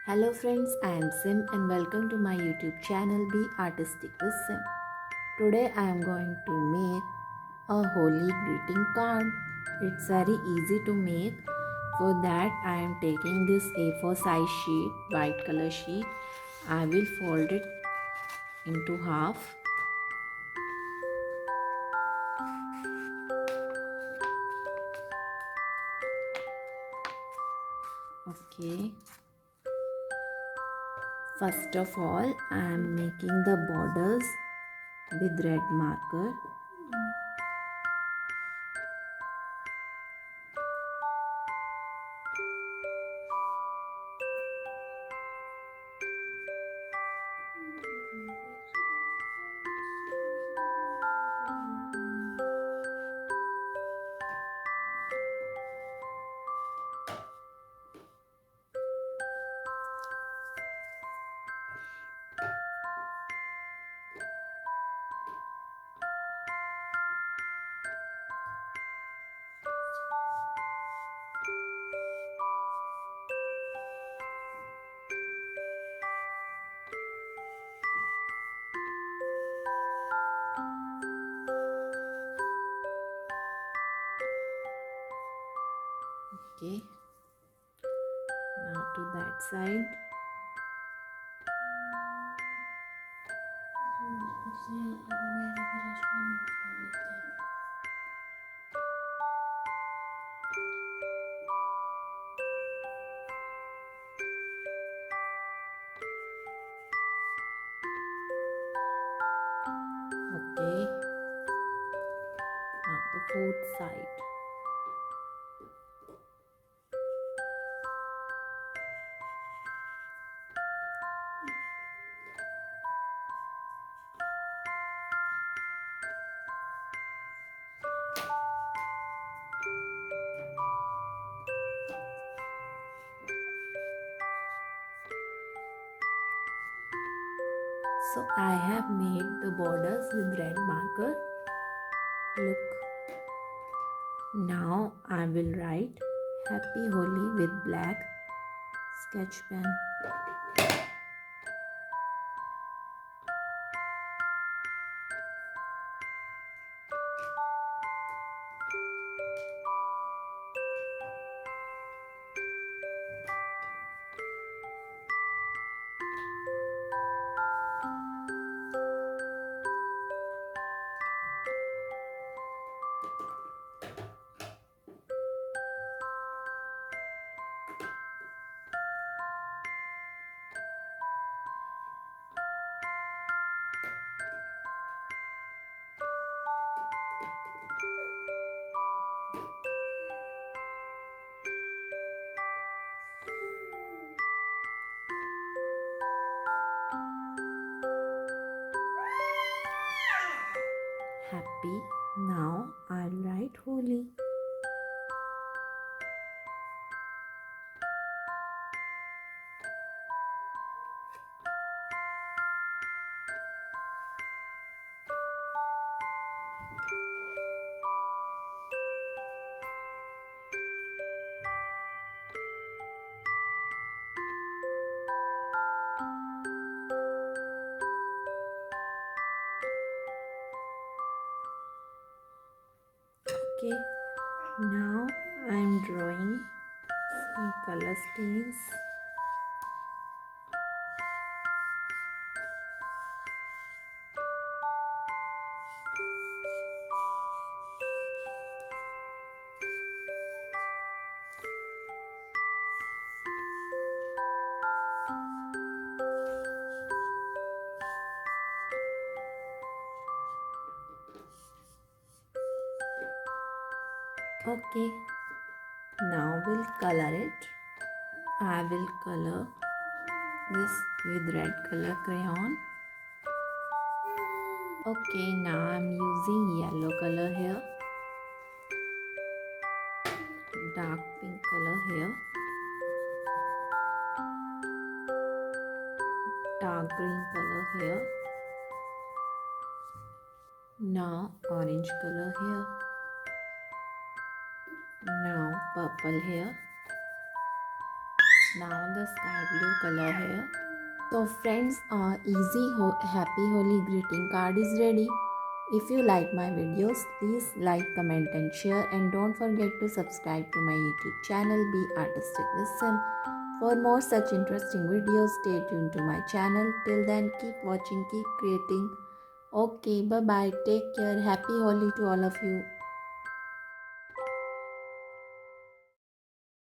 Hello friends, I am Sim and welcome to my YouTube channel Be Artistic with Sim. Today I am going to make a holy greeting card. It's very easy to make. For that I am taking this A4 size sheet, white color sheet. I will fold it into half. Okay. First of all, I am making the borders with red marker. Okay. Now to that side. Okay. Now the fourth side. So I have made the borders with red marker. Look. Now I will write Happy Holi with black sketch pen. Happy. Now I'll write Holi. Okay. Now I'm drawing some color stains. Okay. Now we'll color it. I will color this with red color crayon. Okay, now I'm using yellow color here, dark pink color here, dark green color here, now orange color here, now purple here, Now the sky blue color here. So friends, happy Holi greeting card is ready. If you like my videos, please like, comment and share, and don't forget to subscribe to my YouTube channel Be Artistic with Sim. For more such interesting videos, stay tuned to my channel. Till then, keep watching, keep creating. Okay, bye bye. Take care. Happy Holi to all of you.